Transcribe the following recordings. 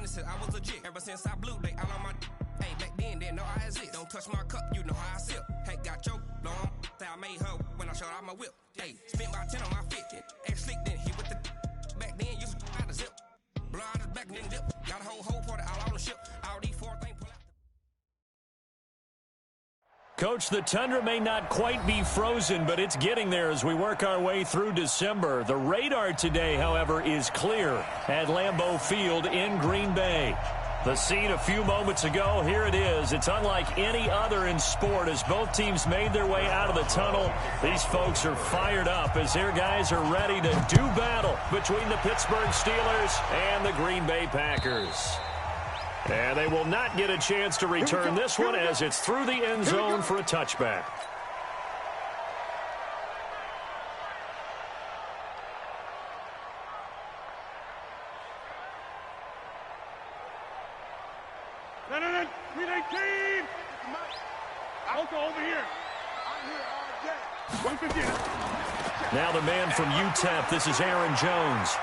money since I was legit. Ever since I blew, they all on my. Hey, back then, didn't know I exist. Don't touch my cup, you know how I sip. Hey, got choked, long. Say I made her when I showed out my whip. Hey, spent about 10 on my fit. Ex slick, then hit with the. Back then, used to out the zip. Blow out his back, then dip. Got a whole party all on the ship. All these four things pull out. Coach, the tundra may not quite be frozen, but it's getting there as we work our way through December. The radar today, however, is clear at Lambeau Field in Green Bay. The scene a few moments ago, here it is. It's unlike any other in sport as both teams made their way out of the tunnel. These folks are fired up as their guys are ready to do battle between the Pittsburgh Steelers and the Green Bay Packers. And they will not get a chance to return this one as it's through the end zone for a touchback. Now the man from UTEP, this is Aaron Jones.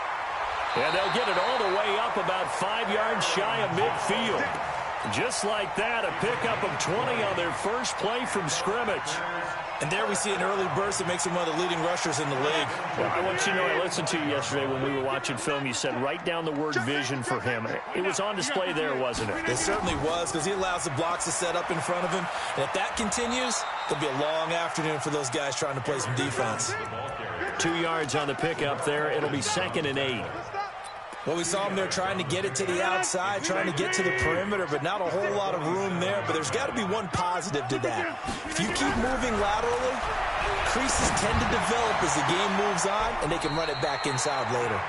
And they'll get it all the way up about 5 yards shy of midfield. Just like that, a pickup of 20 on their first play from scrimmage. And there we see an early burst that makes him one of the leading rushers in the league. Well, I want you to know, I listened to you yesterday when we were watching film. You said write down the word vision for him. It was on display there, wasn't it? It certainly was, because he allows the blocks to set up in front of him. And if that continues, it'll be a long afternoon for those guys trying to play some defense. 2 yards on the pickup there. It'll be 2nd and 8. Well, we saw him there trying to get it to the outside, trying to get to the perimeter, but not a whole lot of room there. But there's got to be one positive to that. If you keep moving laterally, creases tend to develop as the game moves on, and they can run it back inside later.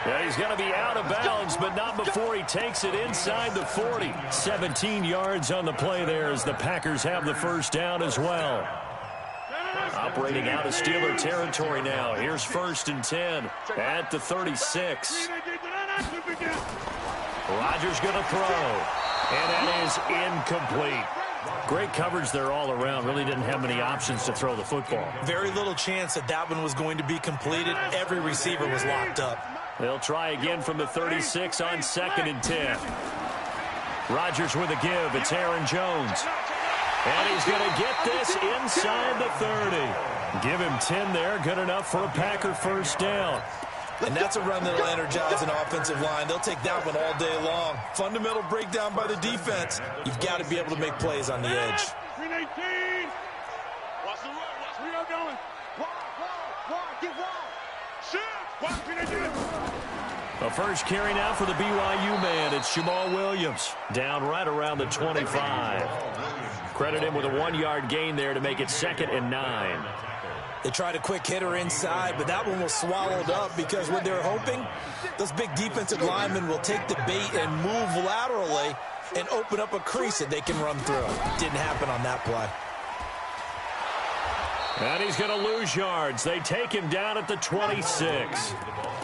Yeah, he's going to be out of bounds, but not before he takes it inside the 40. 17 yards on the play there as the Packers have the first down as well. Operating out of Steeler territory now. Here's 1st and 10 at the 36. Rodgers going to throw, and that is incomplete. Great coverage there all around. Really didn't have many options to throw the football. Very little chance that that one was going to be completed. Every receiver was locked up. They'll try again from the 36 on 2nd and 10. Rodgers with a give. It's Aaron Jones. And he's going to get this inside the 30. Give him 10 there. Good enough for a Packer first down. And that's a run that will energize an offensive line. They'll take that one all day long. Fundamental breakdown by the defense. You've got to be able to make plays on the edge. 318. Watch the run. Watch where you're going. Get wide. Shoot. Watch 318. A first carry now for the BYU man. It's Jamal Williams. Down right around the 25. Credit him with a 1-yard gain there to make it 2nd and 9. They tried a quick hitter inside, but that one was swallowed up because what they're hoping, those big defensive linemen will take the bait and move laterally and open up a crease that they can run through. Didn't happen on that play. And he's going to lose yards. They take him down at the 26.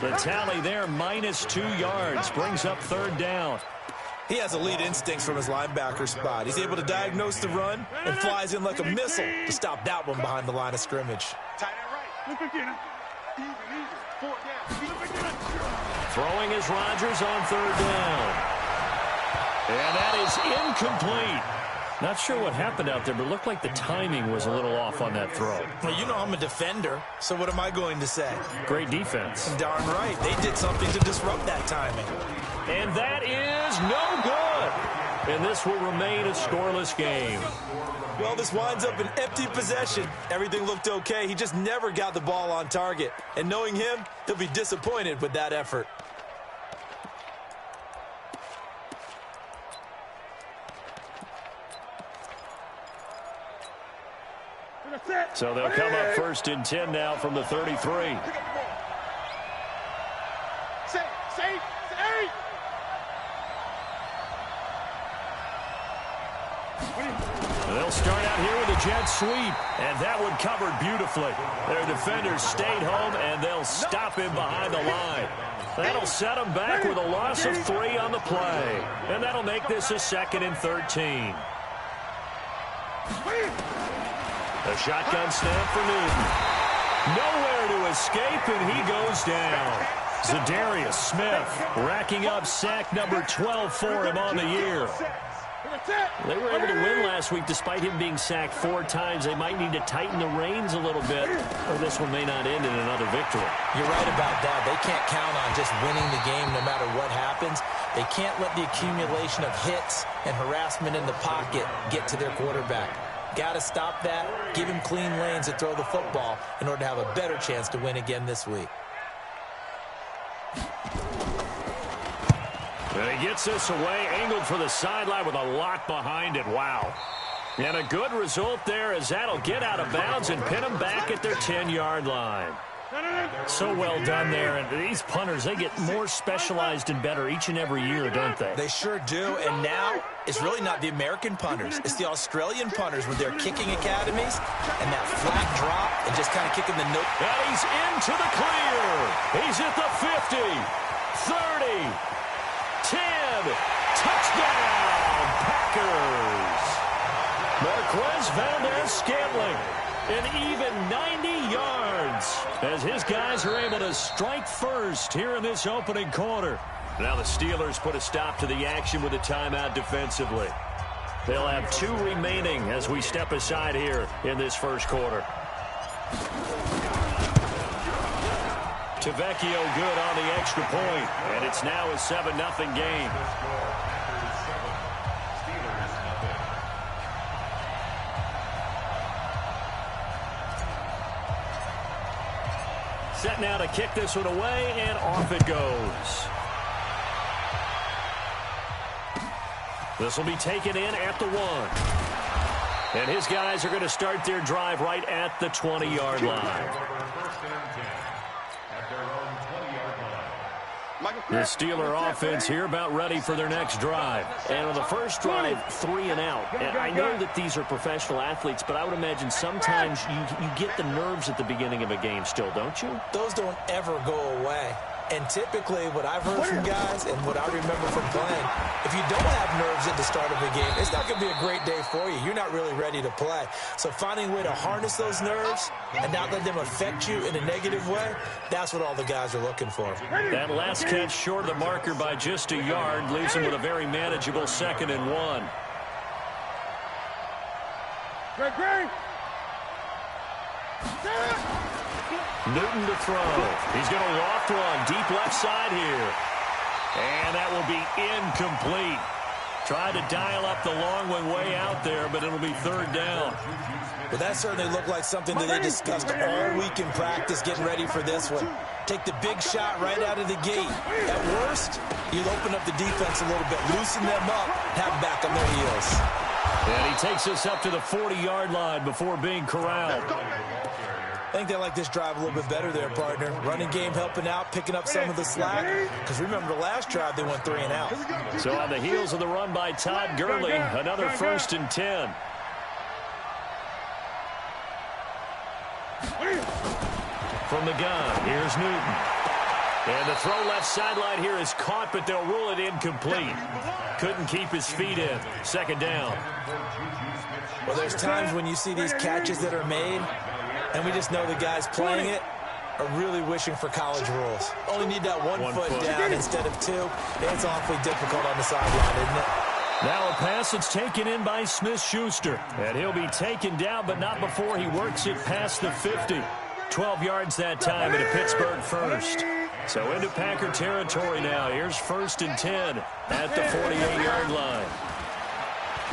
The tally there, -2 yards, brings up 3rd down. He has elite instincts from his linebacker spot. He's able to diagnose the run and flies in like a missile to stop that one behind the line of scrimmage. Throwing is Rodgers on 3rd down. And that is incomplete. Not sure what happened out there, but it looked like the timing was a little off on that throw. Well, you know I'm a defender, so what am I going to say? Great defense. Darn right. They did something to disrupt that timing. And that is no good. And this will remain a scoreless game. Well, this winds up an empty possession. Everything looked okay. He just never got the ball on target. And knowing him, he'll be disappointed with that effort. So they'll come up 1st and 10 now from the 33. They'll start out here with a jet sweep, and that one covered beautifully. Their defenders stayed home, and they'll stop him behind the line. That'll set him back with a loss of 3 on the play, and that'll make this a 2nd and 13. A shotgun snap for Newton. Nowhere to escape, and he goes down. Zadarius Smith racking up sack number 12 for him on the year. They were able to win last week despite him being sacked 4 times. They might need to tighten the reins a little bit, or this one may not end in another victory. You're right about that. They can't count on just winning the game no matter what happens. They can't let the accumulation of hits and harassment in the pocket get to their quarterback. Got to stop that, give him clean lanes to throw the football in order to have a better chance to win again this week. And he gets this away, angled for the sideline with a lot behind it. Wow. And a good result there as that'll get out of bounds and pin them back at their 10-yard line. So well done there. And these punters, they get more specialized and better each and every year, don't they? They sure do. And now it's really not the American punters. It's the Australian punters with their kicking academies and that flat drop and just kind of kicking the note. And he's into the clear. He's at the 50, 30. 10, touchdown, Packers. Marquez Valdez-Scantling, an even 90 yards as his guys are able to strike first here in this opening quarter. Now the Steelers put a stop to the action with a timeout defensively. They'll have 2 remaining as we step aside here in this first quarter. Tavecchio good on the extra point, and it's now a 7-0 game. Set now to kick this one away, and off it goes. This will be taken in at the 1. And his guys are going to start their drive right at the 20-yard line. The Steeler offense here about ready for their next drive. And on the first drive, 3 and out. And I know that these are professional athletes, but I would imagine sometimes you get the nerves at the beginning of a game still, don't you? Those don't ever go away. And typically, what I've heard from guys and what I remember from playing, if you don't have nerves at the start of a game, it's not going to be a great day for you. You're not really ready to play. So finding a way to harness those nerves and not let them affect you in a negative way, that's what all the guys are looking for. That last catch short of the marker by just a yard leaves him with a very manageable 2nd and 1. Great. Newton to throw. He's going to loft one deep left side here. And that will be incomplete. Tried to dial up the long one way out there, but it'll be 3rd down. Well, that certainly looked like something that they discussed all week in practice getting ready for this one. Take the big shot right out of the gate. At worst, you'll open up the defense a little bit, loosen them up, have them back on their heels. And he takes us up to the 40-yard line before being corralled. I think they like this drive a little bit better there, partner. Running game helping out, picking up some of the slack. Because remember the last drive, they went 3 and out. So on the heels of the run by Todd Gurley, another 1st and 10. From the gun, here's Newton. And the throw left sideline here is caught, but they'll rule it incomplete. Couldn't keep his feet in. 2nd down. Well, there's times when you see these catches that are made, and we just know the guys playing it are really wishing for college rules. Only need that one foot down instead of 2. It's awfully difficult on the sideline, isn't it? Now a pass that's taken in by Smith-Schuster. And he'll be taken down, but not before he works it past the 50. 12 yards that time and a Pittsburgh first. So into Packer territory now. Here's 1st and 10 at the 48-yard line.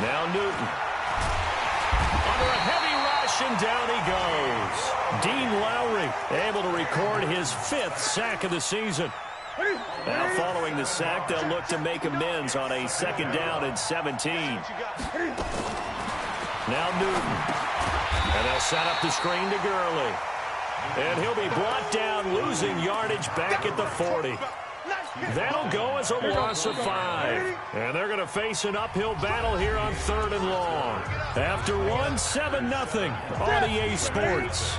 Now Newton. Under a heavy rush, and down he goes. Dean Lowry able to record his 5th sack of the season. Now following the sack, they'll look to make amends on a 2nd down and 17. Now Newton. And they'll set up the screen to Gurley. And he'll be brought down, losing yardage back at the 40. That'll go as a loss of 5. And they're going to face an uphill battle here on 3rd and long. After 7-0 on EA Sports.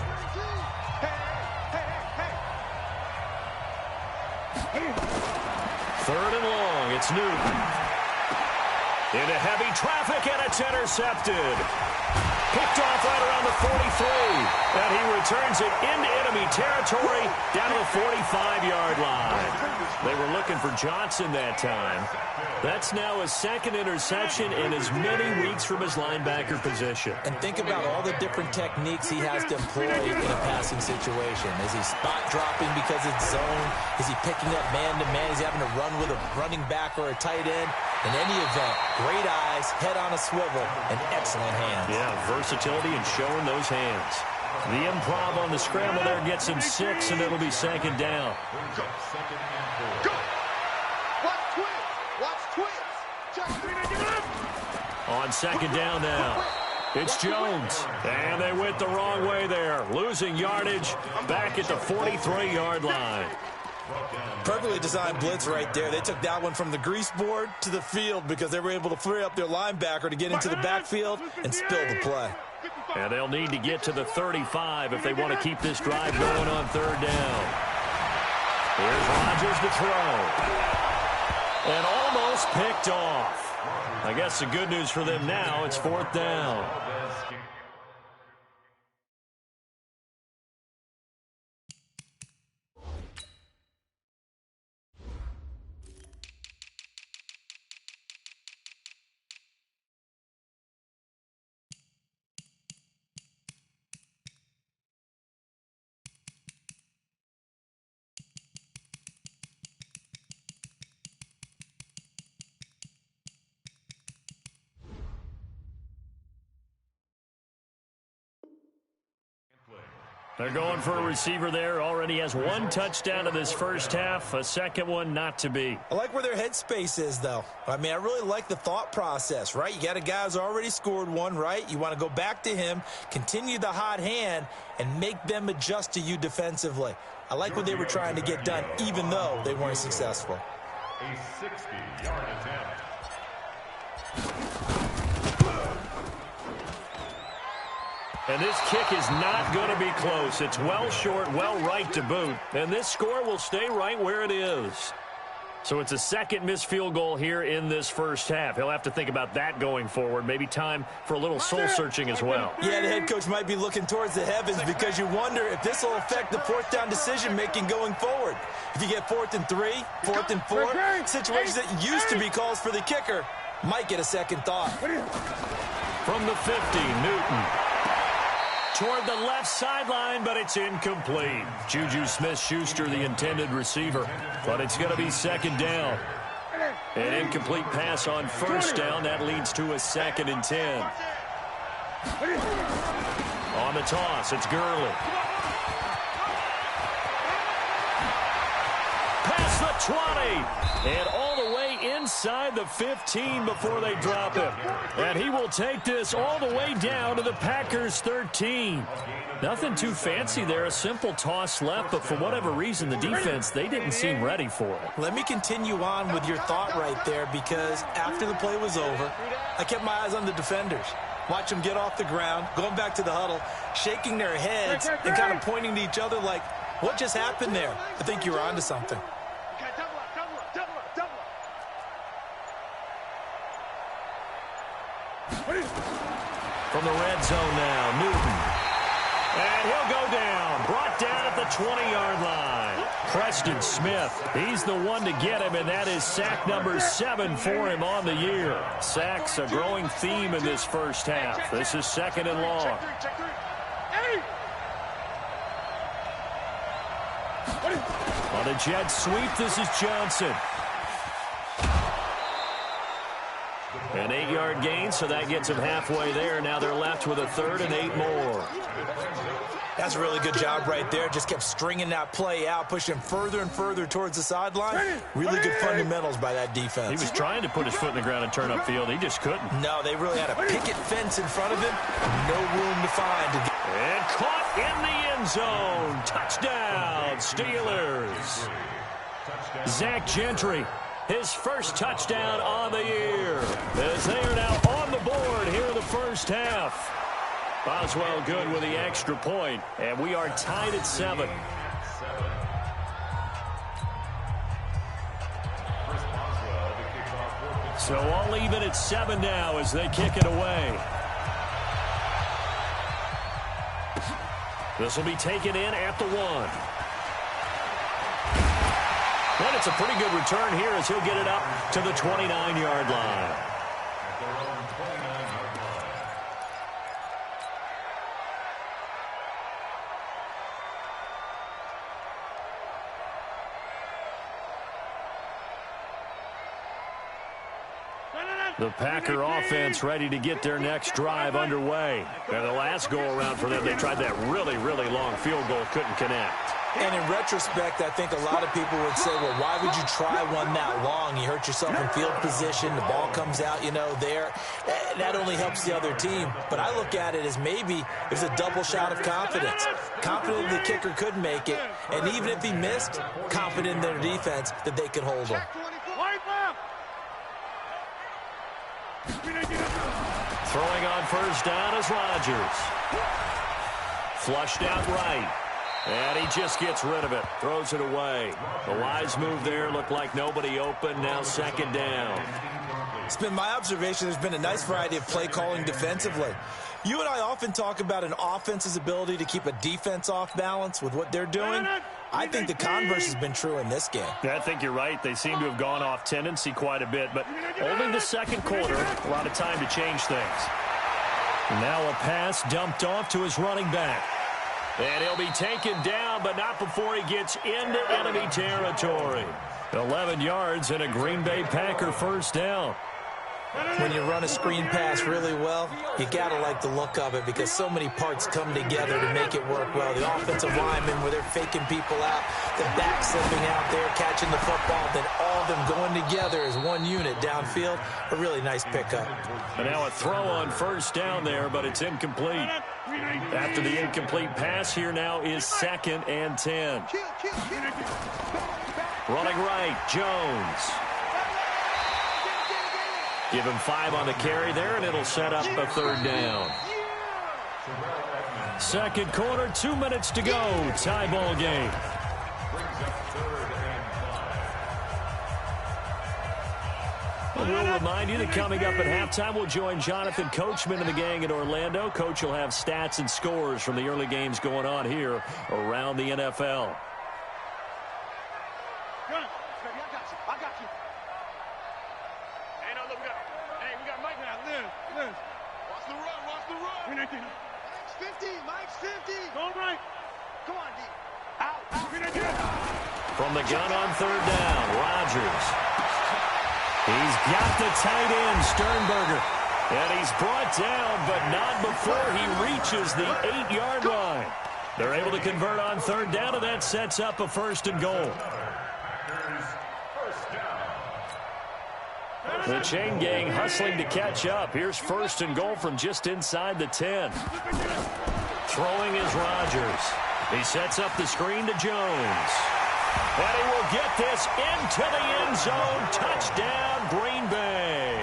Third and long, it's Newton. Into heavy traffic, and it's intercepted. Picked picked off right around the 43. And he returns it into enemy territory down to the 45-yard line. They were looking for Johnson that time. That's now his second interception in as many weeks from his linebacker position. And think about all the different techniques he has to employ in a passing situation. Is he spot dropping because it's zone? Is he picking up man-to-man? Is he having to run with a running back or a tight end? In any event, great eyes, head on a swivel, and excellent hands. Yeah, versatility and showing those hands. The improv on the scramble there gets him 6, and it'll be second down. Go. Watch twins. Watch twins. Just on second down now. It's Jones. And they went the wrong way there. Losing yardage back at the 43-yard line. Perfectly designed blitz right there. They took that one from the grease board to the field because they were able to free up their linebacker to get into the backfield and spill the play. And they'll need to get to the 35 if they want to keep this drive going on third down. Here's Rodgers to throw. And almost picked off. I guess the good news for them now, it's fourth down. They're going for a receiver there. Already has one touchdown in this first half. A second one not to be. I like where their headspace is, though. I mean, I really like the thought process, right? You got a guy who's already scored one, right? You want to go back to him, continue the hot hand, and make them adjust to you defensively. I like what they were trying to get done, even though they weren't successful. a 60-yard attempt. And this kick is not going to be close. It's well short, well right to boot. And this score will stay right where it is. So it's a second missed field goal here in this first half. He'll have to think about that going forward. Maybe time for a little soul-searching as well. Yeah, the head coach might be looking towards the heavens because you wonder if this will affect the fourth down decision-making going forward. If you get 4th and 3, 4th and 4, situations that used to be calls for the kicker might get a second thought. From the 50, Newton. Toward the left sideline, but it's incomplete. Juju Smith-Schuster, the intended receiver, but it's going to be second down. An incomplete pass on first down. That leads to a 2nd and 10. On the toss, it's Gurley. Past the 20, and all the way inside the 15 before they drop him. And he will take this all the way down to the Packers' 13. Nothing too fancy there, a simple toss left, but for whatever reason, the defense, they didn't seem ready for it. Let me continue on with your thought right there, because after the play was over, I kept my eyes on the defenders. Watch them get off the ground, going back to the huddle, shaking their heads and kind of pointing to each other like, what just happened there? I think you were onto something. From the red zone now, Newton. And he'll go down, brought down at the 20-yard line. Preston Smith, he's the one to get him, and that is sack number 7 for him on the year. Sacks a growing theme in this first half. This is 2nd and long. On a jet sweep, this is Johnson. An 8-yard gain, so that gets them halfway there. Now they're left with a 3rd and 8 more. That's a really good job right there. Just kept stringing that play out, pushing further and further towards the sideline. Really good fundamentals by that defense. He was trying to put his foot in the ground and turn upfield. He just couldn't. No, they really had a picket fence in front of him. No room to find. And caught in the end zone. Touchdown, Steelers. Zach Gentry, his first touchdown on the year, as they are now on the board here in the first half. Boswell good with the extra point, and we are tied at 7. So all even at 7 now as they kick it away. This will be taken in at the 1. And it's a pretty good return here as he'll get it up to the 29-yard line. The Packer offense ready to get their next drive underway. And the last go-around for them, they tried that really, really long field goal, couldn't connect. And in retrospect, I think a lot of people would say, well, why would you try one that long? You hurt yourself in field position. The ball comes out, there. That only helps the other team. But I look at it as maybe there's a double shot of confidence. Confident the kicker could make it. And even if he missed, confident in their defense that they could hold him. Throwing on first down is Rodgers. Flushed out right. And he just gets rid of it. Throws it away. The wise move there. Looked like nobody open. Now second down. It's been my observation there's been a nice variety of play calling defensively. You and I often talk about an offense's ability to keep a defense off balance with what they're doing. I think the converse has been true in this game. Yeah, I think you're right. They seem to have gone off tendency quite a bit, but only the second quarter, a lot of time to change things. Now a pass dumped off to his running back. And he'll be taken down, but not before he gets into enemy territory. 11 yards and a Green Bay Packer first down. When you run a screen pass really well, you got to like the look of it because so many parts come together to make it work well. The offensive linemen where they're faking people out, the back slipping out there, catching the football, then all of them going together as one unit downfield. A really nice pickup. And now a throw on first down there, but it's incomplete. After the incomplete pass, here now is 2nd and 10. Running right, Jones. Give him 5 on the carry there, and it'll set up a third down. Second quarter, 2 minutes to go. Tie ball game. We'll remind you that coming up at halftime, we'll join Jonathan Coachman and the gang in Orlando. Coach will have stats and scores from the early games going on here around the NFL. From the gun on third down, Rodgers. He's got the tight end, Sternberger. And he's brought down, but not before he reaches the 8-yard line. They're able to convert on third down, and that sets up a 1st and goal. The chain gang hustling to catch up. Here's 1st and goal from just inside the 10. Throwing is Rodgers. He sets up the screen to Jones. And he will get this into the end zone. Touchdown, Green Bay.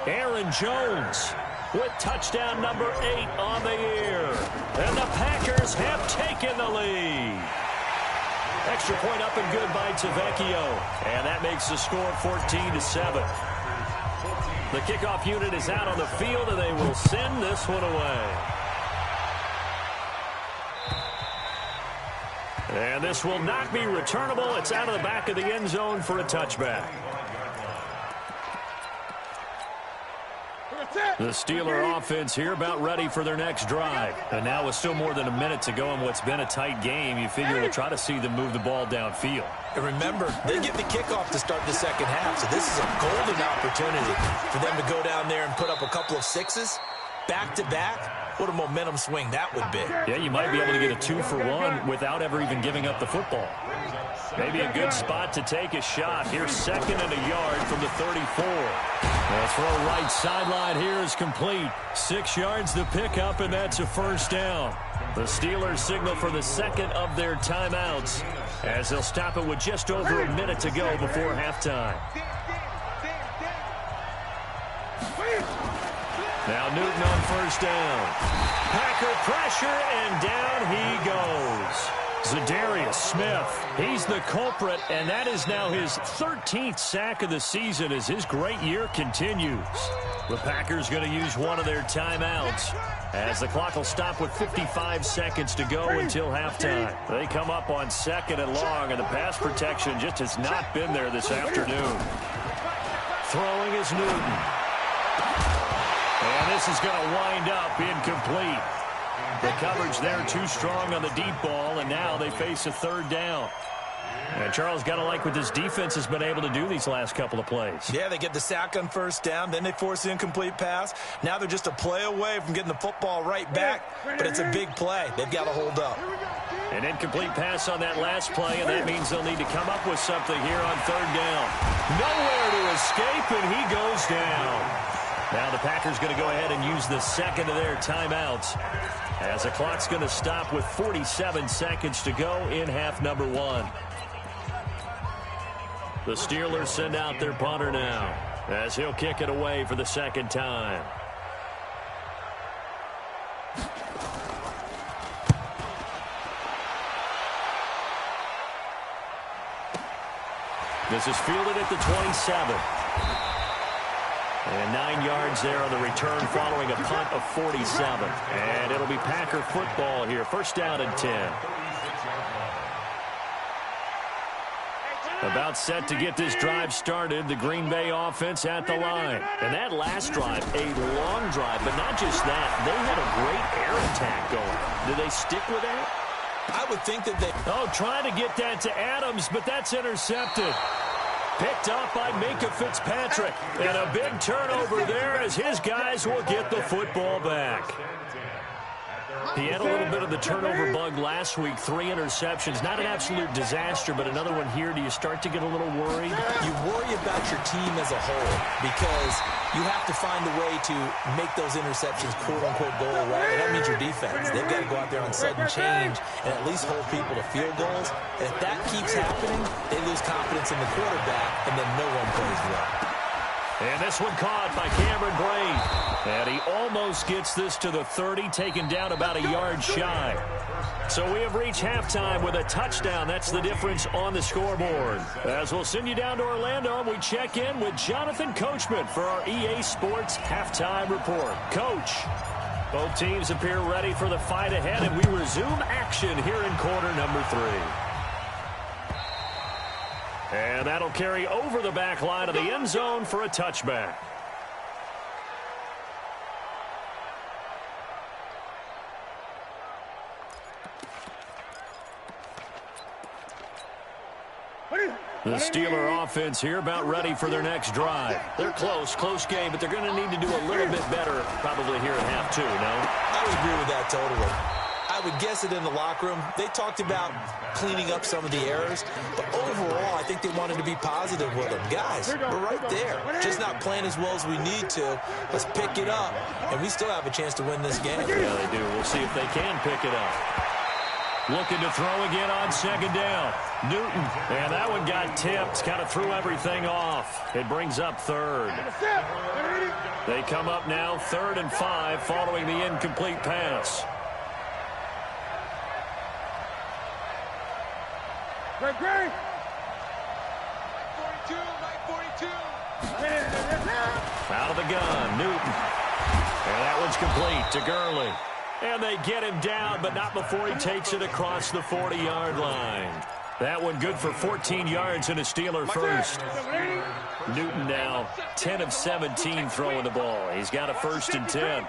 Aaron Jones with touchdown number 8 on the year. And the Packers have taken the lead. Extra point up and good by Tavecchio. And that makes the score 14-7. The kickoff unit is out on the field, and they will send this one away. And this will not be returnable. It's out of the back of the end zone for a touchback. The Steeler offense here about ready for their next drive. And now with still more than a minute to go in what's been a tight game, you figure we'll try to see them move the ball downfield. And remember, they get the kickoff to start the second half, so this is a golden opportunity for them to go down there and put up a couple of 6s back-to-back. What a momentum swing that would be. Yeah, you might be able to get a 2-for-1 without ever even giving up the football. Maybe a good spot to take a shot. Here's 2nd and a yard from the 34. The throw right sideline here is complete. 6 yards the pickup, and that's a 1st down. The Steelers signal for the 2nd of their timeouts as they'll stop it with just over a minute to go before halftime. Now Newton on 1st down. Packer pressure, and down he goes. Zadarius Smith, he's the culprit, and that is now his 13th sack of the season as his great year continues. The Packers going to use one of their timeouts as the clock will stop with 55 seconds to go until halftime. They come up on 2nd and long, and the pass protection just has not been there this afternoon. Throwing is Newton. And this is going to wind up incomplete. The coverage there too strong on the deep ball, and now they face a 3rd down. And Charles, got to like what this defense has been able to do these last couple of plays. Yeah, they get the sack on 1st down, then they force the incomplete pass. Now they're just a play away from getting the football right back, but it's a big play. They've got to hold up. An incomplete pass on that last play, and that means they'll need to come up with something here on 3rd down. Nowhere to escape, and he goes down. Now the Packers going to go ahead and use the 2nd of their timeouts as the clock's going to stop with 47 seconds to go in half number 1. The Steelers send out their punter now as he'll kick it away for the 2nd time. This is fielded at the 27. And 9 yards there on the return following a punt of 47. And it'll be Packer football here. 1st down and 10. About set to get this drive started, the Green Bay offense at the line. And that last drive, a long drive, but not just that. They had a great air attack going. Do they stick with that? I would think that they... Oh, trying to get that to Adams, but that's intercepted. Picked up by Minkah Fitzpatrick. And a big turnover there as his guys will get the football back. He had a little bit of the turnover bug last week, 3 interceptions. Not an absolute disaster, but another one here. Do you start to get a little worried? You worry about your team as a whole because you have to find a way to make those interceptions, quote-unquote, go away. And that means your defense. They've got to go out there on sudden change and at least hold people to field goals. And if that keeps happening, they lose confidence in the quarterback, and then no one plays well. And this one caught by Cameron Braid. And he almost gets this to the 30, taken down about a yard shy. So we have reached halftime with a touchdown. That's the difference on the scoreboard. As we'll send you down to Orlando, we check in with Jonathan Coachman for our EA Sports Halftime Report. Coach, both teams appear ready for the fight ahead, and we resume action here in quarter number 3. And that'll carry over the back line of the end zone for a touchback. The Steeler offense here about ready for their next drive. They're close game, but they're going to need to do a little bit better probably here at half 2, no? I would agree with that totally. I would guess it in the locker room. They talked about cleaning up some of the errors, but overall, I think they wanted to be positive with them. Guys, we're right there. Just not playing as well as we need to. Let's pick it up, and we still have a chance to win this game. Yeah, they do. We'll see if they can pick it up. Looking to throw again on 2nd down. Newton, and that one got tipped. Kind of threw everything off. It brings up 3rd. They come up now 3rd and 5 following the incomplete pass. Great. 42, Mike 42. Out of the gun, Newton. And that one's complete to Gurley. And they get him down, but not before he takes it across the 40-yard line. That one good for 14 yards and a Steeler first. Newton now 10 of 17 throwing the ball. He's got a 1st and 10.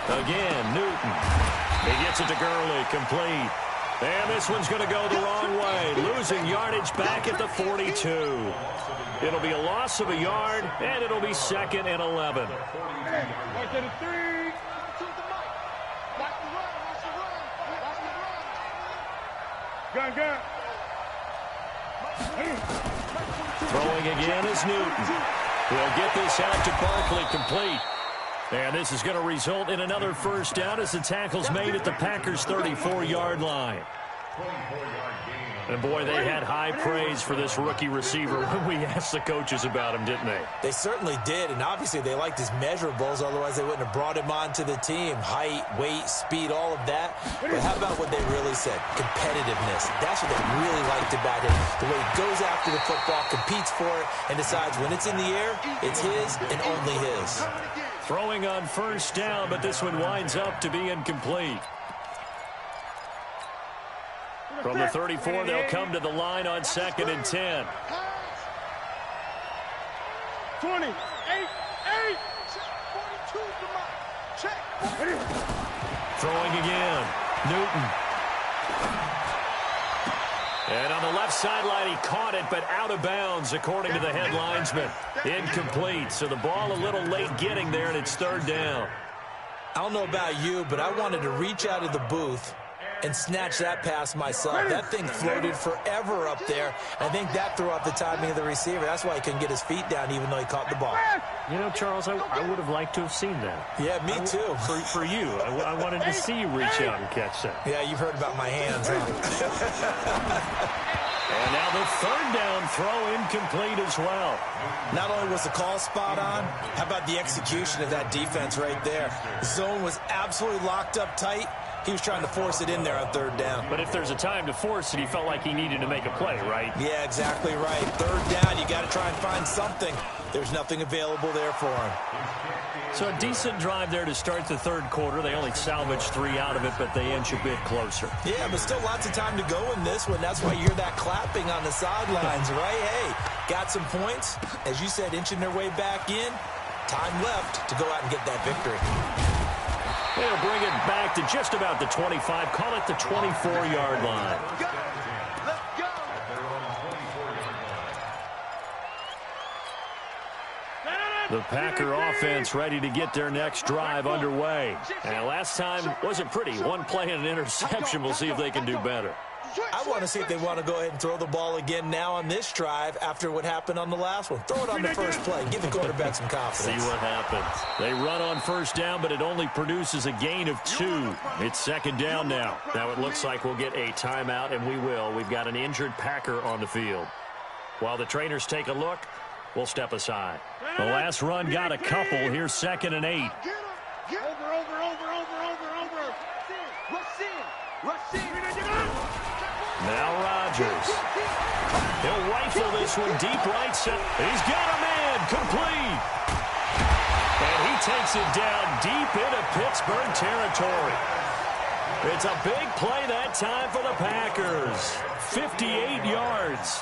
Again, Newton. He gets it to Gurley, complete. And this one's going to go the wrong way, losing yardage back at the 42. It'll be a loss of a yard, and it'll be 2nd and 11. Throwing again is Newton. He'll get this out to Barkley, complete. And this is going to result in another 1st down as the tackle's made at the Packers' 34-yard line. And, boy, they had high praise for this rookie receiver when we asked the coaches about him, didn't they? They certainly did, and obviously they liked his measurables, otherwise they wouldn't have brought him onto the team. Height, weight, speed, all of that. But how about what they really said? Competitiveness. That's what they really liked about him. The way he goes after the football, competes for it, and decides when it's in the air, it's his and only his. Throwing on first down, but this one winds up to be incomplete. From the 34, they'll come to the line on 2nd and 10. 20, 8, 8, 42, come on, check. Throwing again, Newton. And on the left sideline, he caught it, but out of bounds, according to the head linesman. Incomplete, so the ball a little late getting there, and it's 3rd down. I don't know about you, but I wanted to reach out of the booth and snatch that pass myself. That thing floated forever up there. I think that threw off the timing of the receiver. That's why he couldn't get his feet down even though he caught the ball. You know, Charles, I would have liked to have seen that. Yeah, me too. For you. I wanted to see you reach out and catch that. Yeah, you've heard about my hands, huh? And now the 3rd down throw incomplete as well. Not only was the call spot on, how about the execution of that defense right there? The zone was absolutely locked up tight. He was trying to force it in there on 3rd down. But if there's a time to force it, he felt like he needed to make a play, right? Yeah, exactly right. 3rd down, you got to try and find something. There's nothing available there for him. So a decent drive there to start the 3rd quarter. They only salvaged 3 out of it, but they inch a bit closer. Yeah, but still lots of time to go in this one. That's why you hear that clapping on the sidelines, right? Hey, got some points. As you said, inching their way back in. Time left to go out and get that victory. They'll bring it back to just about the 25. Call it the 24-yard line. The Packer offense ready to get their next drive underway. And last time wasn't pretty. One play and an interception. We'll see if they can do better. I want to see if they want to go ahead and throw the ball again now on this drive after what happened on the last one. Throw it on the first play. Give the quarterback some confidence. See what happens. They run on first down, but it only produces a gain of 2. It's 2nd down now. Now it looks like we'll get a timeout, and we will. We've got an injured Packer on the field. While the trainers take a look, we'll step aside. The last run got a couple. Here's 2nd and 8. Over. Rush in. Now Rodgers. He'll rifle this one deep right center. He's got a man complete. And he takes it down deep into Pittsburgh territory. It's a big play that time for the Packers. 58 yards.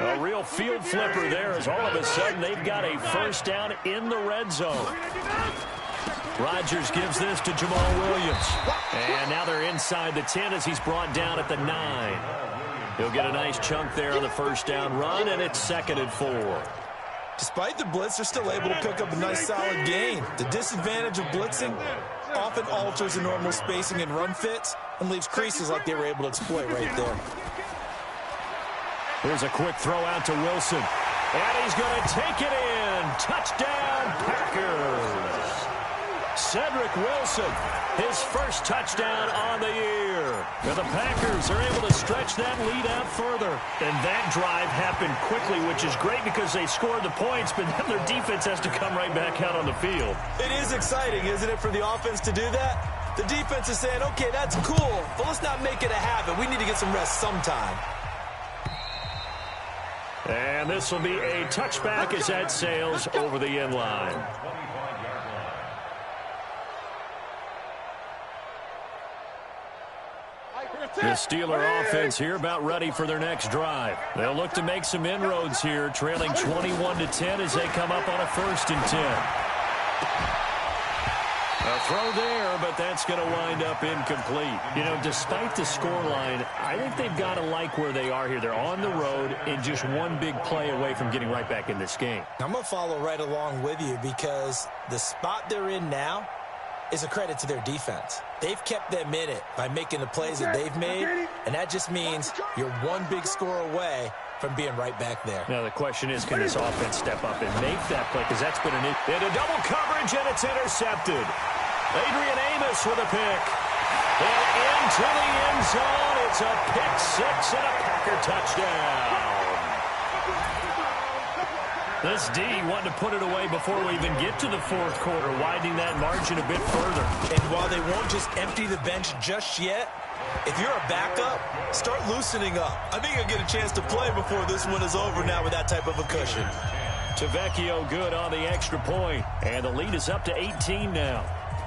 A real field flipper there as all of a sudden they've got a first down in the red zone. Rodgers gives this to Jamal Williams. And now they're inside the 10 as he's brought down at the 9. He'll get a nice chunk there on the first down run, and it's 2nd and 4. Despite the blitz, they're still able to pick up a nice solid gain. The disadvantage of blitzing often alters the normal spacing and run fits and leaves creases like they were able to exploit right there. Here's a quick throw out to Wilson. And he's going to take it in. Touchdown, Packers. Cedric Wilson, his first touchdown on the year. And the Packers are able to stretch that lead out further. And that drive happened quickly, which is great because they scored the points, but then their defense has to come right back out on the field. It is exciting, isn't it, for the offense to do that? The defense is saying, okay, that's cool, but let's not make it a habit. We need to get some rest sometime. And this will be a touchback as that sails over the end line. The Steeler offense here about ready for their next drive. They'll look to make some inroads here, trailing 21-10 as they come up on a 1st and 10. A throw there, but that's going to wind up incomplete. You know, despite the scoreline, I think they've got to like where they are here. They're on the road and just one big play away from getting right back in this game. I'm going to follow right along with you because the spot they're in now is a credit to their defense. They've kept them in it by making the plays that they've made, and that just means you're one big score away from being right back there. Now the question is, can this offense step up and make that play? Because that's been into double coverage, and it's intercepted. Adrian Amos with a pick. And into the end zone. It's a pick six and a Packer touchdown. This D wanted to put it away before we even get to the fourth quarter, widening that margin a bit further. And while they won't just empty the bench just yet, if you're a backup, start loosening up. I think you'll get a chance to play before this one is over now with that type of a cushion. Tavecchio good on the extra point, and the lead is up to 18 now.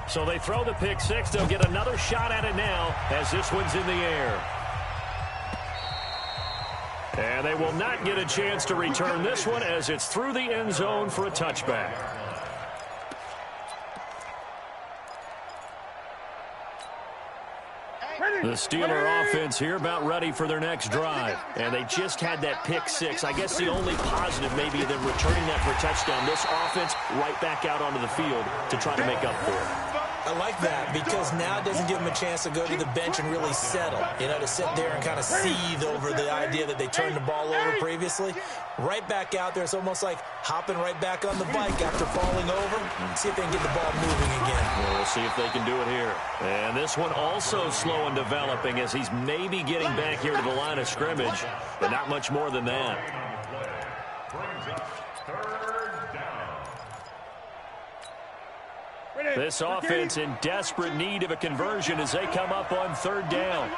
So they throw the pick six. They'll get another shot at it now as this one's in the air. And they will not get a chance to return this one as it's through the end zone for a touchback. The Steeler offense here about ready for their next drive. And they just had that pick six. I guess the only positive maybe than returning that for a touchdown. This offense right back out onto the field to try to make up for it. I like that because now it doesn't give them a chance to go to the bench and really settle. You know, to sit there and kind of seethe over the idea that they turned the ball over previously. Right back out there. It's almost like hopping right back on the bike after falling over. See if they can get the ball moving again. Well, we'll see if they can do it here. And this one also slow and developing as he's maybe getting back here to the line of scrimmage, but not much more than that. This offense in desperate need of a conversion as they come up on third down.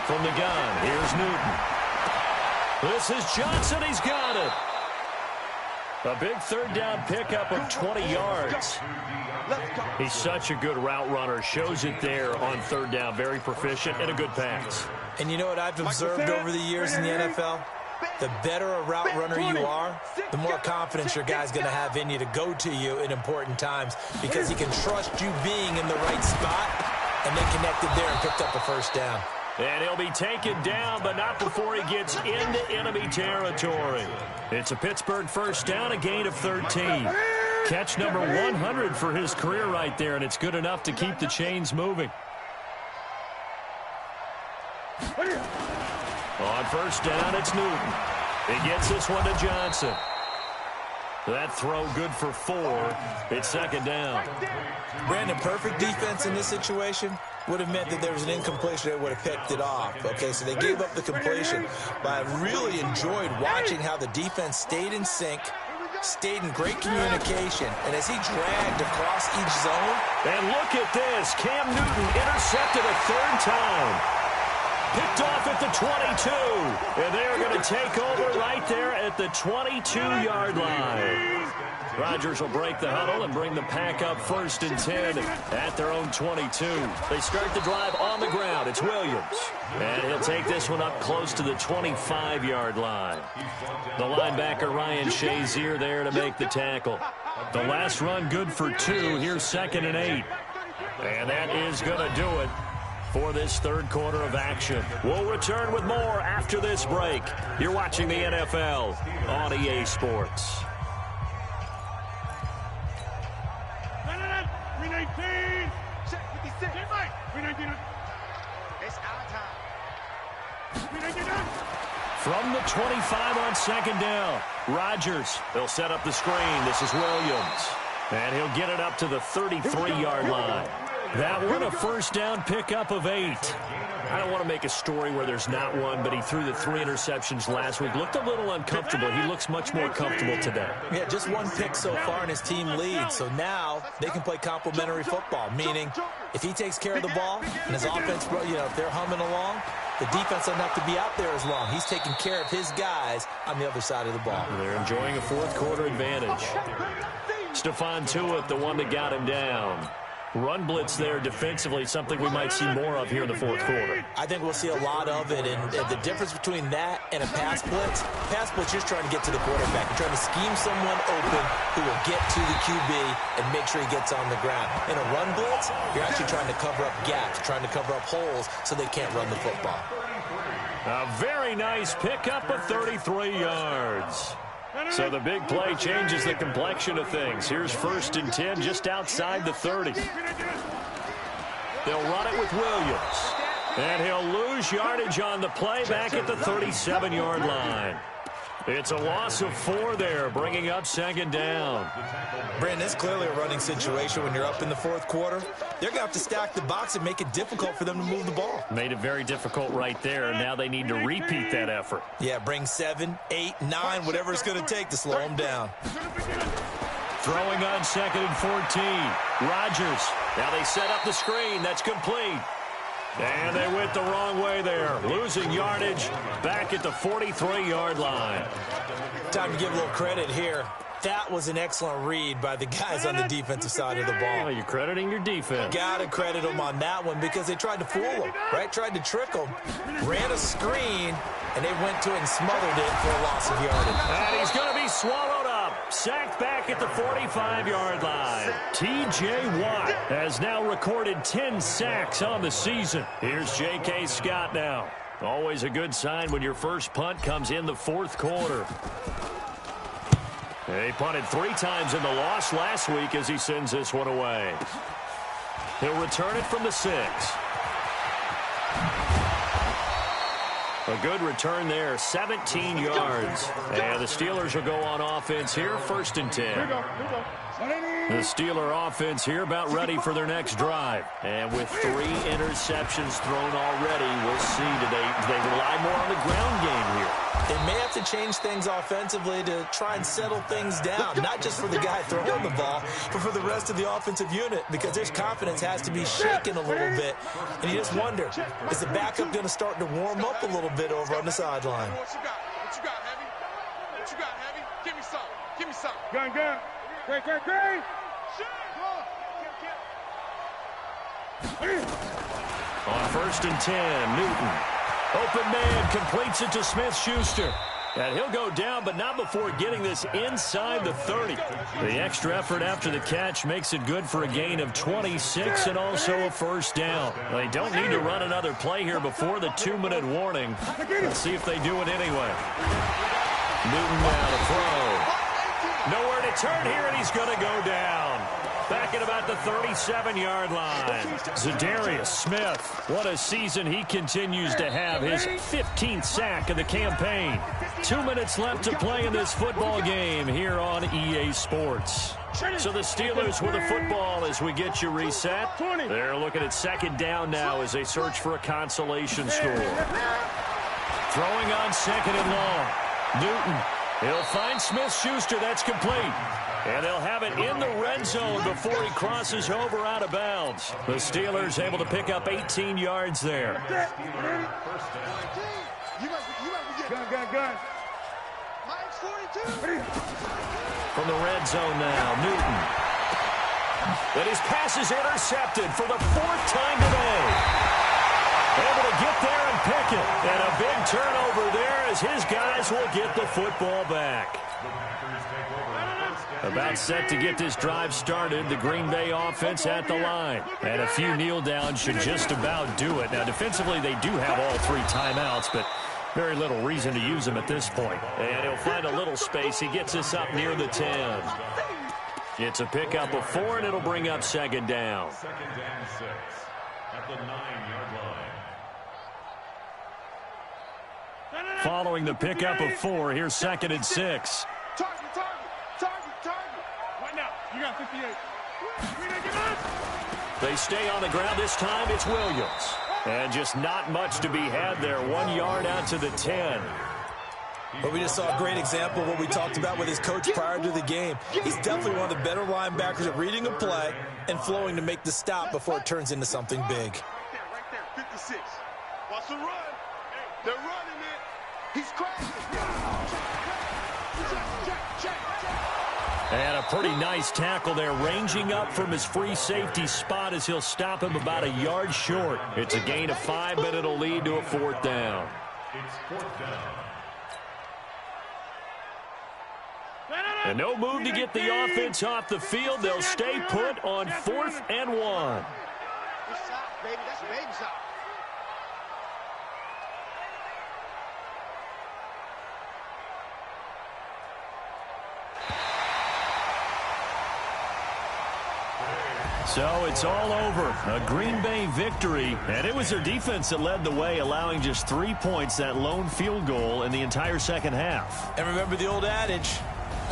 From the gun, here's Newton. This is Johnson. He's got it. A big third down pickup of 20 yards. He's such a good route runner. Shows it there on third down. Very proficient and a good pass. And you know what I've observed over the years in the NFL? The better a route runner you are, the more confidence your guy's going to have in you to go to you in important times because he can trust you being in the right spot and then connected there and picked up a first down. And he'll be taken down, but not before he gets into enemy territory. It's a Pittsburgh first down, a gain of 13. Catch number 100 for his career right there, and it's good enough to keep the chains moving. On first down, it's Newton. He gets this one to Johnson. That throw good for 4. It's second down. Brandon, perfect defense in this situation would have meant that there was an incompletion. They would have picked it off. Okay, so they gave up the completion. But I really enjoyed watching how the defense stayed in sync, stayed in great communication, and as he dragged across each zone. And look at this. Cam Newton intercepted a third time. Picked off at the 22. And they are going to take over right there at the 22-yard line. Rodgers will break the huddle and bring the pack up first and 10 at their own 22. They start the drive on the ground. It's Williams. And he'll take this one up close to the 25-yard line. The linebacker Ryan Shazier there to make the tackle. The last run good for 2. Here's second and 8. And that is going to do it for this third quarter of action. We'll return with more after this break. You're watching the NFL on EA Sports. 319. 56. 319. It's our time. 319. From the 25 on second down, Rodgers. They'll set up the screen. This is Williams. And he'll get it up to the 33-yard line. That one, a first down pickup of 8. I don't want to make a story where there's not one, but he threw the 3 interceptions last week. Looked a little uncomfortable. He looks much more comfortable today. Yeah, just 1 pick so far and his team leads. So now they can play complementary football, meaning if he takes care of the ball and his offense, you know, if they're humming along, the defense doesn't have to be out there as long. He's taking care of his guys on the other side of the ball. They're enjoying a fourth quarter advantage. Stephon Tuitt, the one that got him down. Run blitz there defensively, something we might see more of here in the fourth quarter. I think we'll see a lot of it, and the difference between that and a pass blitz, you're trying to get to the quarterback. You're trying to scheme someone open who will get to the QB and make sure he gets on the ground. In a run blitz, you're actually trying to cover up gaps, trying to cover up holes so they can't run the football. A very nice pickup of 33 yards. So the big play changes the complexion of things. Here's first and 10 just outside the 30. They'll run it with Williams. And he'll lose yardage on the play back at the 37-yard line. It's a loss of 4 there, bringing up second down. Brandon, it's clearly a running situation when you're up in the fourth quarter. They're going to have to stack the box and make it difficult for them to move the ball. Made it very difficult right there. Now they need to repeat that effort. Yeah, bring 7, 8, 9, whatever it's going to take to slow them down. Throwing on 2nd and 14. Rodgers. Now they set up the screen. That's complete. And they went the wrong way there. Losing yardage back at the 43-yard line. Time to give a little credit here. That was an excellent read by the guys on the defensive side of the ball. Well, you're crediting your defense. Got to credit them on that one because they tried to fool them, right? Tried to trick them. Ran a screen, and they went to it and smothered it for a loss of yardage. And he's going to be swallowed up. Sacked back at the 45-yard line. T.J. Watt has now recorded 10 sacks on the season. Here's J.K. Scott now. Always a good sign when your first punt comes in the fourth quarter. He punted 3 times in the loss last week as he sends this one away. He'll return it from the 6. A good return there, 17 yards. And the Steelers will go on offense here, 1st and 10. The Steeler offense here about ready for their next drive. And with 3 interceptions thrown already, we'll see today they rely more on the ground game here. They may have to change things offensively to try and settle things down, not just for the guy throwing the ball, but for the rest of the offensive unit, because their confidence has to be shaken a little bit. And you just wonder, is the backup going to start to warm up a little bit over on the sideline? What you got? What you got, Heavy? What you got, Heavy? Give me some. Give me some. Gun. Great. On 1st and 10, Newton. Open man completes it to Smith-Schuster. And he'll go down, but not before getting this inside the 30. The extra effort after the catch makes it good for a gain of 26 and also a first down. They don't need to run another play here before the 2-minute warning. Let's see if they do it anyway. Newton now to throw. Nowhere to turn here, and he's going to go down. Back at about the 37-yard line. Zadarius Smith, what a season he continues to have. His 15th sack of the campaign. 2 minutes left to play in this football game here on EA Sports. So the Steelers with the football as we get you reset. They're looking at 2nd down now as they search for a consolation score. Throwing on 2nd and long. Newton. He'll find Smith-Schuster. That's complete. And they'll have it in the red zone before he crosses over out of bounds. The Steelers able to pick up 18 yards there. Gun. From the red zone now, Newton. But his pass is intercepted for the 4th time today. Able to get there and pick it. And a big turnover there as his guys will get the football back. About set to get this drive started, the Green Bay offense at the line. And a few kneel downs should just about do it. Now, defensively, they do have all 3 timeouts, but very little reason to use them at this point. And he'll find a little space. He gets us up near the 10. It's a pickup of 4, and it'll bring up 2nd down. 2nd and 6 at the 9-yard line. Following the pickup of 4, here's 2nd and 6. Target. Right now, you got 58. They stay on the ground. This time it's Williams. And just not much to be had there. 1 yard out to the 10. But we just saw a great example of what we talked about with his coach prior to the game. He's definitely one of the better linebackers at reading a play and flowing to make the stop before it turns into something big. Right there, 56. Watch the run. They're running it. He's crashing. Check. And a pretty nice tackle there, ranging up from his free safety spot as he'll stop him about a yard short. It's a gain of 5, but it'll lead to a 4th down. It's 4th down. And no move to get the offense off the field. They'll stay put on 4th and 1. That's out, baby. That's baby's out. So it's all over. A Green Bay victory, and it was their defense that led the way, allowing just 3 points, that lone field goal in the entire second half. And remember the old adage,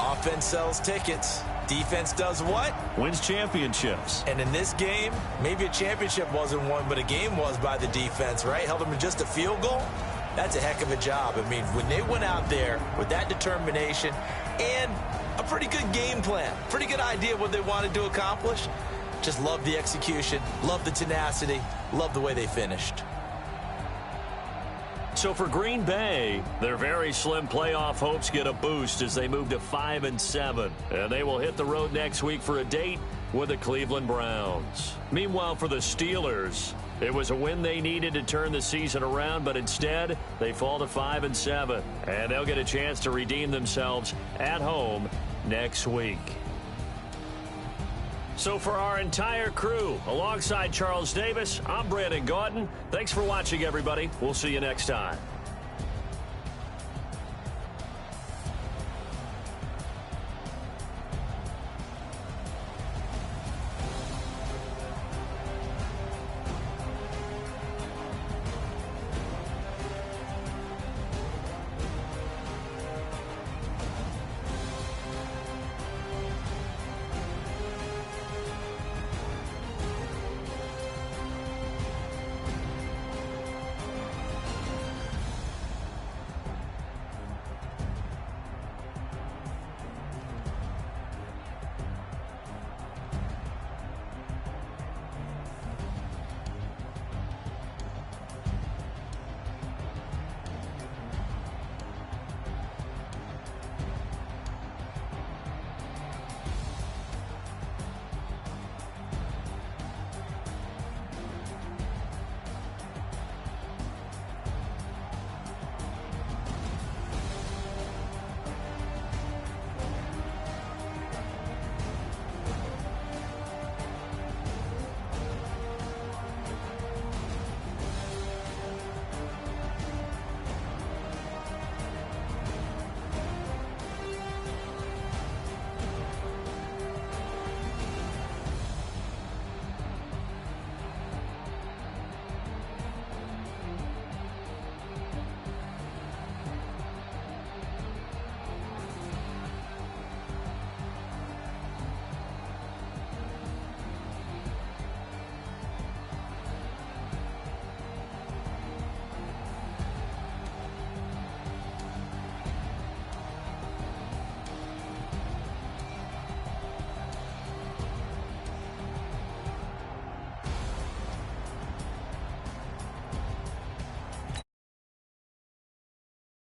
offense sells tickets. Defense does what? Wins championships. And in this game, maybe a championship wasn't won, but a game was by the defense, right? Held them to just a field goal. That's a heck of a job. I mean, when they went out there with that determination and a pretty good game plan, pretty good idea what they wanted to accomplish, just love the execution, love the tenacity, love the way they finished. So for Green Bay, their very slim playoff hopes get a boost as they move to 5-7. And they will hit the road next week for a date with the Cleveland Browns. Meanwhile, for the Steelers, it was a win they needed to turn the season around, but instead they fall to 5-7. And they'll get a chance to redeem themselves at home next week. So for our entire crew, alongside Charles Davis, I'm Brandon Gaudin. Thanks for watching, everybody. We'll see you next time.